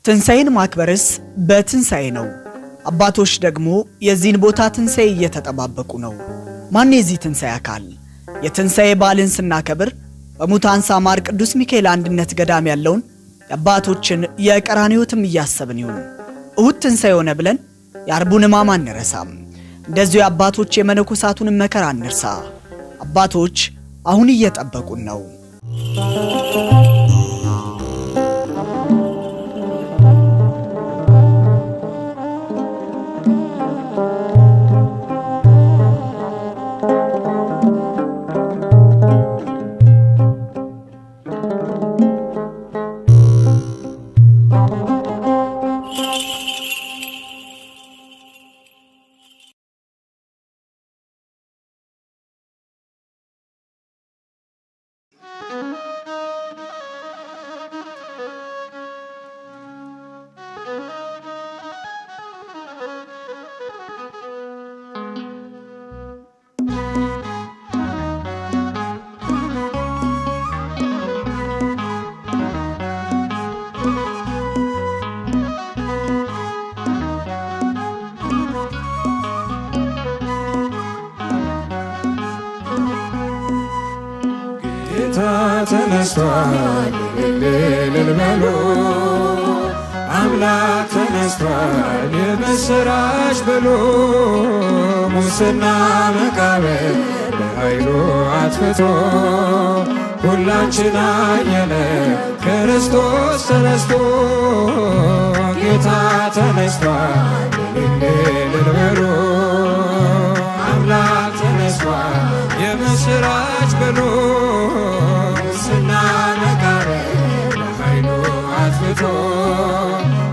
ትንሣኤን ማክበርስ በትንሣኤ ነው። አባቶች ደግሞ የዚህን ቦታ ትንሣኤ እየተጠባበቁ ነው። ማን የዚህ ትንሣኤ አካል? የትንሣኤ በዓልን ስናከብር በሙታን ሳማር ቅዱስ ሚካኤል አንድነት ገዳም ያለውን የአባቶችን የቀራንዮትም እያሰብን ይሁን። እሁድ ትንሣኤ ሆነ ብለን የአርቡን ሕማም አንረሳም። እንደዚሁ የአባቶች የመነኮሳቱን መከራ አንርሳ። አባቶች አሁን እየጠበቁን ነው። ተነስቷል እልል በሉ፣ አምላክ ተነስቷል የምስራች በሉ። ሙስና መቃብር በኃይሉ አጥፍቶ ሁላችን አየነ ክርስቶስ ተነስቶ። ጌታ ተነስቷል እልል በሉ፣ አምላክ ተነስቷል የምስራች በሉ።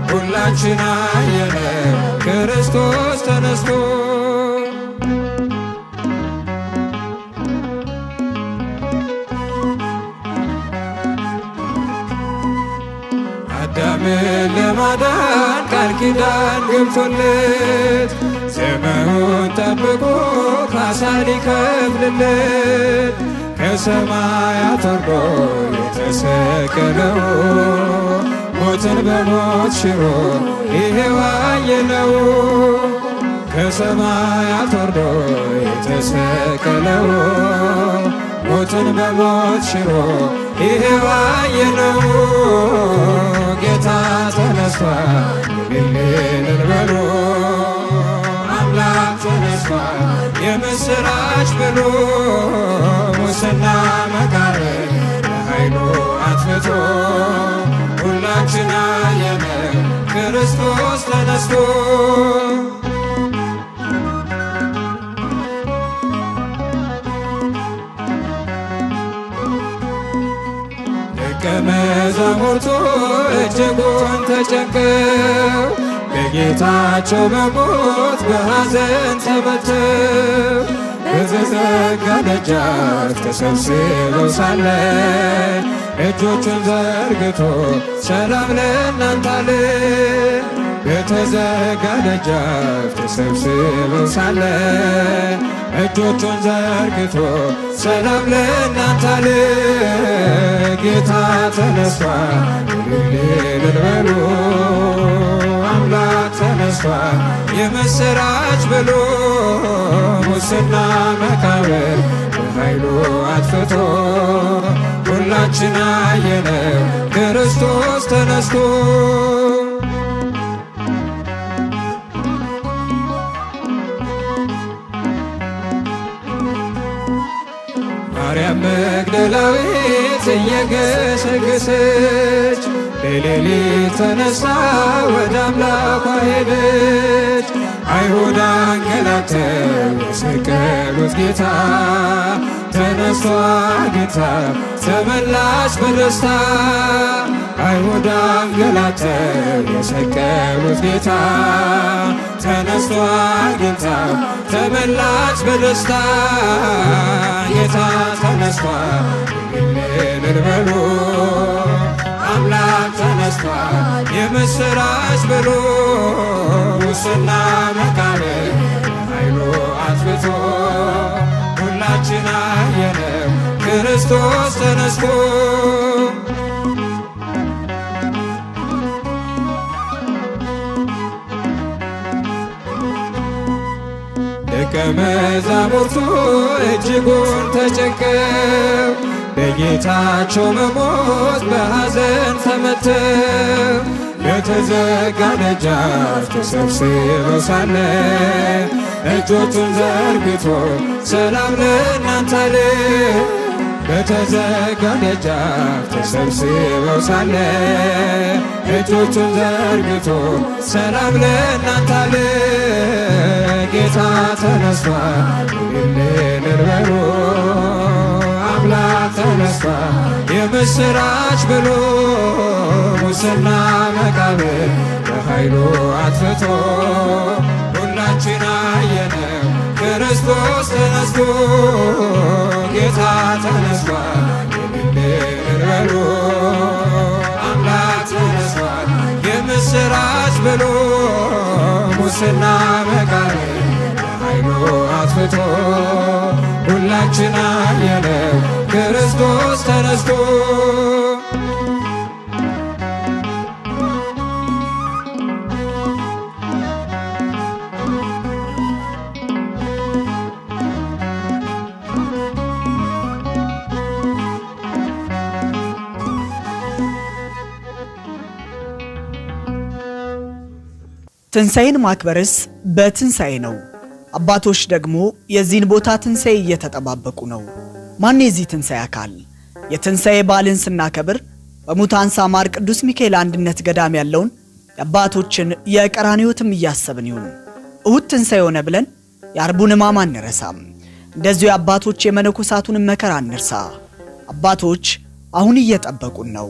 ሁላችን አየነ ክርስቶስ ተነስቶ። አዳምን ለማዳን ቃል ኪዳን ገብቶለት ዘመኑን ጠብቆ ካሳ ሊከፍልለት ከሰማያት ወርዶ የተሰቀለው ሞትን በሞት ሽሮ ይሄው አየነው። ከሰማያት ወርዶ የተሰቀለው ሞትን በሞት ሽሮ ይሄው አየነው። ጌታ ተነስቷል እልል በሉ፣ አምላክ ተነስቷል የምስራች በሉ። ሙስና መቃብር በኃይሉ አጥፍቶ ሁላችን አየነ ክርስቶስ ተነስቶ። ደቀ መዛሙርቱ እጅጉን ተጨንቀው በጌታቸው መሞት በሐዘን ተመተው በተዘጋ ደጃፍ ተሰብስበው ሳለ እጆቹን ዘርግቶ ሰላም ለእናንተ አለ። በተዘጋ ደጃፍ ተሰብስበው ሳለ እጆቹን ዘርግቶ ሰላም ለእናንተ አለ። ጌታ ተነስቷል እልል በሉ፣ አምላክ ተነስቷል የምስራች በሉ። ሙስና መቃብር በኃይሉ አጥፍቶ ሁላችን አየነ ክርስቶስ ተነስቶ። ማርያም መግደላዊት እየገሰገሰች በሌሊት ተነሳ ወደ አምላኳ ሄደች። አይሁድ አንገላተው የሰቀሉት ጌታ ተነስቷል ጌታ ተመላሽ በደስታ። አይሁድ አንገላተው የሰቀሉት ጌታ ተነስቷል ጌታ ተመላሽ በደስታ። ጌታ ተነስቷል እልል በሉ፣ አምላክ ተነስቷል የምስራች በሉ። ሙስና መቃብር ኃይሉ አጥፍቶ ሁላችን አየነው ክርስቶስ ተነስቶ መዛሙርቱ እጅጉን ተጨንቀው በጌታቸው መሞት በሐዘን ተመተው በተዘጋ ደጃፍ ተሰብስበው ሳለ እጆቹን ዘርግቶ ሰላም ለእናንተ አለ። በተዘጋ ደጃፍ ተሰብስበው ሳለ እጆቹን ዘርግቶ ሰላም ለእናንተ አለ። ጌታ ተነስቷል እልል በሉ አምላክ ተነስቷል የምስራች ብሎ ሙስና መቃብር በኃይሉ አጥፍቶ ሁላችን አየነው ክርስቶስ ተነስቶ። ጌታ ተነስቷል እልል በሉ አምላክ ተነስቷል የምስራች ብሎ ሙስና መቃብር በኃይሉ አጥፍቶ ሁላችን አየነው ክርስቶስ ተነስቶ። ትንሣኤን ማክበርስ በትንሣኤ ነው። አባቶች ደግሞ የዚህን ቦታ ትንሣኤ እየተጠባበቁ ነው። ማን የዚህ ትንሣኤ አካል? የትንሣኤ በዓልን ስናከብር በሙታን ሳማር ቅዱስ ሚካኤል አንድነት ገዳም ያለውን የአባቶችን የቀራንዮትም እያሰብን ይሁን። እሁድ ትንሣኤ ሆነ ብለን የአርቡን ሕማም አንረሳም። እንደዚሁ የአባቶች የመነኮሳቱን መከራ አንርሳ። አባቶች አሁን እየጠበቁን ነው።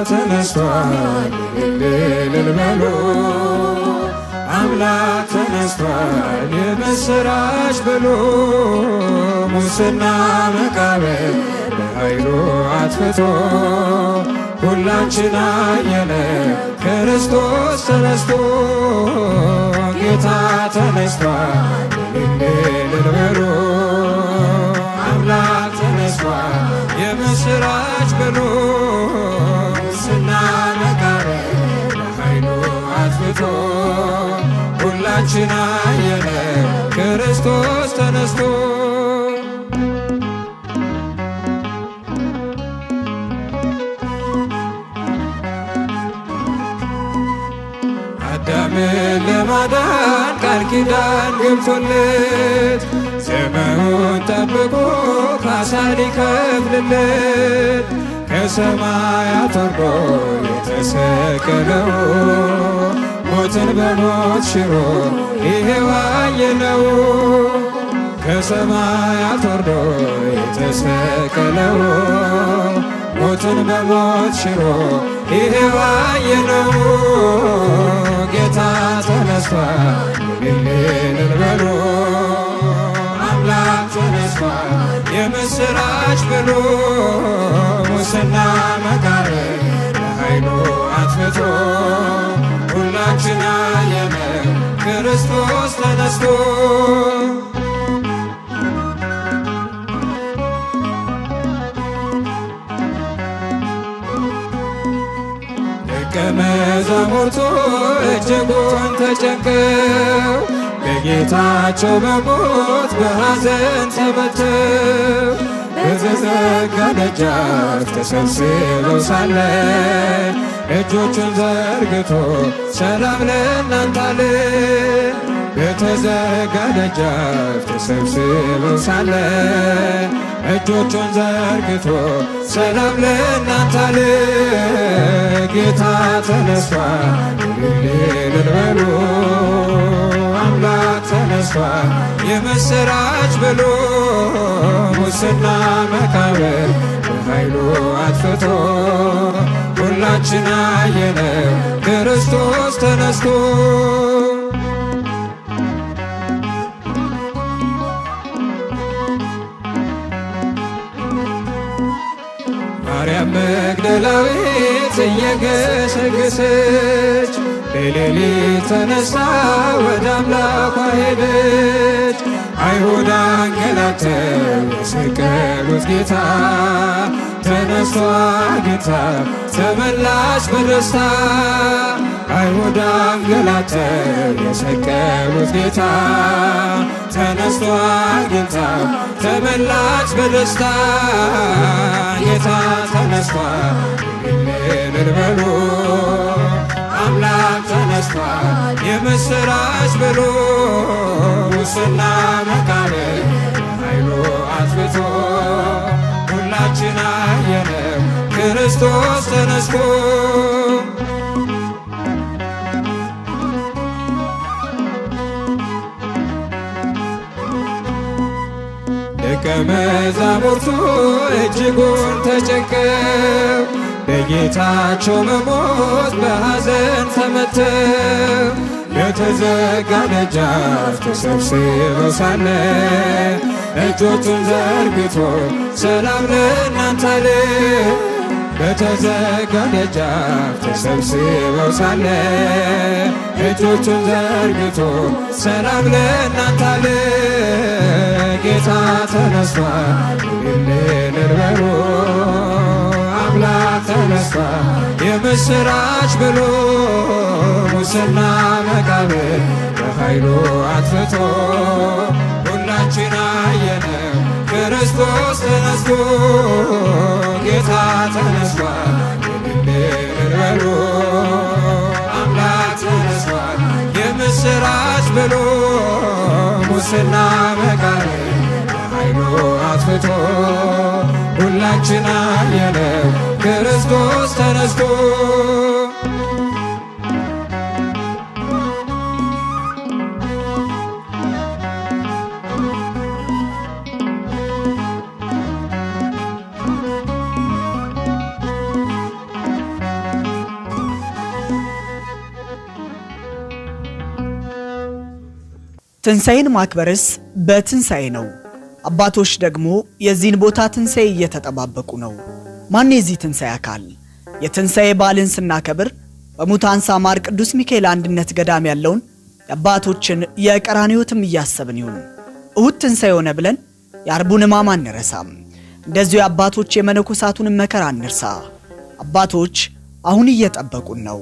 ተነስቷል እልል በሉ አምላክ ተነስቷል የምስራች ብሎ ሙስና መቃብር በኃይሉ አጥፍቶ ሁላችን አየነው ክርስቶስ ተነስቶ። ጌታ ተነስቷል እልል በሉ አምላክ ተነስቷል የምስራች ብሎ ሙስና መቃብር በኃይሉ አጥፍቶ ሁላችን አየነው ክርስቶስ ተነስቶ። አዳምን ለማዳን ቃል ኪዳን ገብቶለት ዘመኑን ጠብቆ ካሳ ሊከፍልለት ከሰማያት ወርዶ የተሰቀለው ሞትን በሞት ሽሮ ይሄው አየነው። ከሰማያት ወርዶ የተሰቀለው ሞትን በሞት ሽሮ ይሄው አየነው። ጌታ ተነስቷል እልል በሉ አምላክ ተነስቷል የምስራች ብሎ ሙስና መቃብር በኃይሉ አጥፍቶ ሁላችን አየነው ክርስቶስ ተነስቶ። ደቀ መዛሙርቱ እጅጉን ተጨንቀው በጌታቸው መሞት በሐዘን ተመተው በተዘጋ ደጃፍ ተሰብስበው ሳለ እጆቹን ዘርግቶ ሰላም ለእናንተ አለ። በተዘጋ ደጃፍ ተሰብስበው ሳለ እጆቹን ዘርግቶ ሰላም ለእናንተ አለ። ጌታ ተነስቷል እልል በሉ፣ አምላክ ተነስቷል የምስራች በሉ። ሙስና መቃብር በኃይሉ አጥፍቶ ሁላችን አየነው ክርስቶስ ተነስቶ። ማርያም መግደላዊት እየገሰገሰች በሌሊት ተነሳ ወደ አምላኳ ሄደች። አይሁድ አንገላተው የሰቀሉት ጌታ ተነስቷል ጌታ ተመላሽ በደስታ። አይሁድ አንገላተው የሰቀሉት ጌታ ተነስቷል ጌታ ተመላሽ በደስታ። ጌታ ተነስቷል እልል በሉ፣ አምላክ ተነስቷል የምስራች በሉ። ሙስና መቃብር ኃይሉ አጥፍቶ ሁላችን አየነው ክርስቶስ ተነስቶ። ደቀ መዛሙርቱ እጅጉን ተጨንቀው በጌታቸው መሞት በሐዘን ተመተው በተዘጋ ደጃፍ ተሰብስበው ሳለ እጆቹን ዘርግቶ ሰላም ለእናንተ አለ። በተዘጋ ደጃፍ ተሰብስበው ሳለ እጆቹን ዘርግቶ ሰላም ለእናንተ አለ። ጌታ ተነስቷል እልል በሉ፣ አምላክ ተነስቷል የምስራች ብሎ። ሙስና መቃብር በኃይሉ አጥፍቶ ሁላችን አየነው ክርስቶስ ተነስቶ። ጌታ ተነስቷል እልል በሉ፣ አምላክ ተነስቷል የምስራች ብሎ። ሙስና መቃብር በኃይሉ አጥፍቶ ሁላችን አየነው ክርስቶስ ተነስቶ። ትንሣኤን ማክበርስ በትንሣኤ ነው። አባቶች ደግሞ የዚህን ቦታ ትንሣኤ እየተጠባበቁ ነው። ማን የዚህ ትንሣኤ አካል? የትንሣኤ በዓልን ስናከብር በሙታን ሳማር ቅዱስ ሚካኤል አንድነት ገዳም ያለውን የአባቶችን የቀራንዮትም እያሰብን ይሁን። እሁድ ትንሣኤ ሆነ ብለን የአርቡን ሕማም አንረሳም። እንደዚሁ የአባቶች የመነኮሳቱን መከራ አንርሳ። አባቶች አሁን እየጠበቁን ነው።